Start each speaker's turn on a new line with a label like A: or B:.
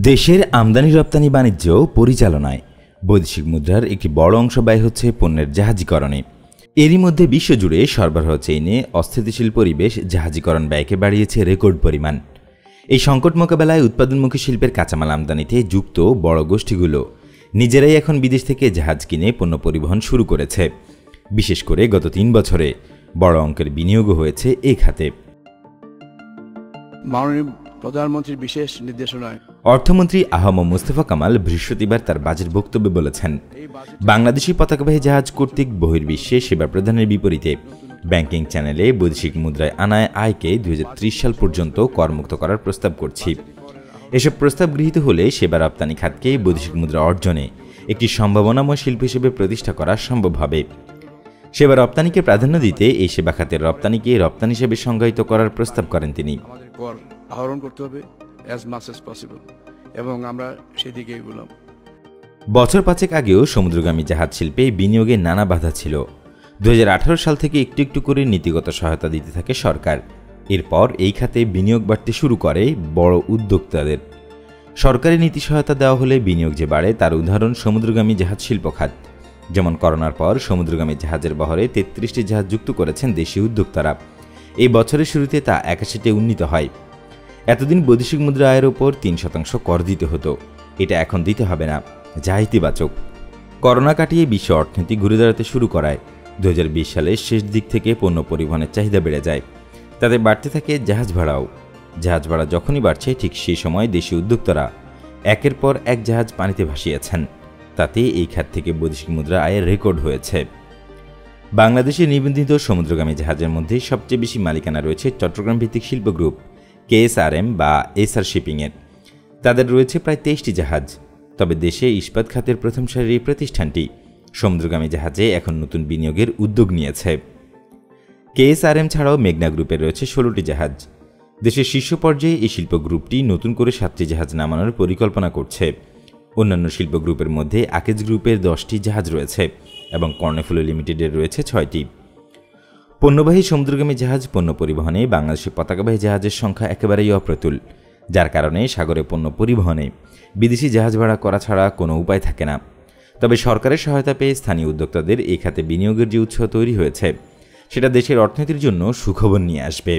A: দেশের আমদানি রপ্তানি বাণিজ্য পরিচালনায় বৈদেশিক মুদ্রার একটি বড় অংশ ব্যয় হচ্ছে পণ্যের জাহাজীকরণে। এরই মধ্যে বিশ্বজুড়ে সরবরাহ চেইনে অস্থিতিশীল পরিবেশ জাহাজীকরণ ব্যয়কে বাড়িয়েছে রেকর্ড পরিমাণ। এই সংকট মোকাবেলায় উৎপাদনমুখী শিল্পের কাঁচামাল আমদানিতে যুক্ত বড় গোষ্ঠীগুলো নিজেরাই এখন বিদেশ থেকে জাহাজ কিনে পণ্য পরিবহন শুরু করেছে। বিশেষ করে গত ৩ বছরে বড় অঙ্কের বিনিয়োগও হয়েছে এই খাতে।
B: প্রধানমন্ত্রীর বিশেষ নির্দেশনায়
A: অর্থমন্ত্রী আহম মুস্তফা কামাল বৃহস্পতিবার তার বাজেট বক্তব্যে বলেছেন, বাংলাদেশি পতাকাবাহী জাহাজ কর্তৃক বহির্বিশ্বে সেবা প্রদানের বিপরীতে ব্যাংকিং চ্যানেলে বৈদেশিক মুদ্রায় আনায় আয়কে ২০৩০ সাল পর্যন্ত করমুক্ত করার প্রস্তাব করছি। এসব প্রস্তাব গৃহীত হলে সেবা রপ্তানি খাতকে বৈদেশিক মুদ্রা অর্জনে একটি সম্ভাবনাময় শিল্প হিসেবে প্রতিষ্ঠা করা সম্ভব হবে। সেবা রপ্তানিকে প্রাধান্য দিতে এই সেবা খাতের রপ্তানিকে রপ্তানি হিসেবে সংজ্ঞায়িত করার প্রস্তাব করেন তিনি।
B: আহরণ করতে হবে as much as possible এবং আমরা সেদিকে এগোলাম।
A: বছর ৫ আগেও সমুদ্রগামী জাহাজ শিল্পে বিনিয়োগে নানা বাধা ছিল। ২০১৮ সাল থেকে একটু একটু করে নীতিগত সহায়তা দিতে থাকে সরকার। এরপর এই খাতে বিনিয়োগ বাড়তে শুরু করে বড় উদ্যোক্তাদের। সরকারি নীতি সহায়তা দেওয়া হলে বিনিয়োগ যে বাড়ে তার উদাহরণ সমুদ্রগামী জাহাজ শিল্প খাত। যেমন করোনার পর সমুদ্রগামী জাহাজের বহরে ৩৩টি জাহাজ যুক্ত করেছেন দেশীয় উদ্যোক্তারা। এই বছরের শুরুতে তা ৮১তে উন্নীত হয়। এতদিন বৈদেশিক মুদ্রা আয়ের ওপর ৩% কর দিতে হতো, এটা এখন দিতে হবে না, যা ইতিবাচক। করোনা কাটিয়ে বিশ্ব অর্থনীতি ঘুরে দাঁড়াতে শুরু করায় ২০২০ সালের শেষ দিক থেকে পণ্য পরিবহনের চাহিদা বেড়ে যায়। তাতে বাড়তে থাকে জাহাজ ভাড়াও। জাহাজ ভাড়া যখনই বাড়ছে ঠিক সেই সময় দেশীয় উদ্যোক্তারা একের পর এক জাহাজ পানিতে ভাসিয়েছেন। তাতে এই খাত থেকে বৈদেশিক মুদ্রা আয়ের রেকর্ড হয়েছে। বাংলাদেশের নিবন্ধিত সমুদ্রগামী জাহাজের মধ্যে সবচেয়ে বেশি মালিকানা রয়েছে চট্টগ্রাম ভিত্তিক শিল্প গ্রুপ KSRM বা এসআর শিপিংয়ের। তাদের রয়েছে প্রায় ২৩টি জাহাজ। তবে দেশে ইস্পাত খাতের প্রথম সারির এই প্রতিষ্ঠানটি সমুদ্রগামী জাহাজে এখন নতুন বিনিয়োগের উদ্যোগ নিয়েছে। KSRM ছাড়াও মেঘনা গ্রুপের রয়েছে ১৬টি জাহাজ। দেশের শীর্ষ পর্যায়ে এই শিল্প গ্রুপটি নতুন করে ৭টি জাহাজ নামানোর পরিকল্পনা করছে। অন্যান্য শিল্প গ্রুপের মধ্যে আকেজ গ্রুপের ১০টি জাহাজ রয়েছে এবং কর্ণফুলী লিমিটেডের রয়েছে ৬টি। পণ্যবাহী সমুদ্রগামী জাহাজ পণ্য পরিবহনে বাংলাদেশের পতাকাবাহী জাহাজের সংখ্যা একেবারেই অপ্রতুল, যার কারণে সাগরে পণ্য পরিবহনে বিদেশি জাহাজ ভাড়া করা ছাড়া কোনো উপায় থাকে না। তবে সরকারের সহায়তা পেয়ে স্থানীয় উদ্যোক্তাদের এই খাতে বিনিয়োগের যে উৎসাহ তৈরি হয়েছে, সেটা দেশের অর্থনীতির জন্য সুখবর নিয়ে আসবে।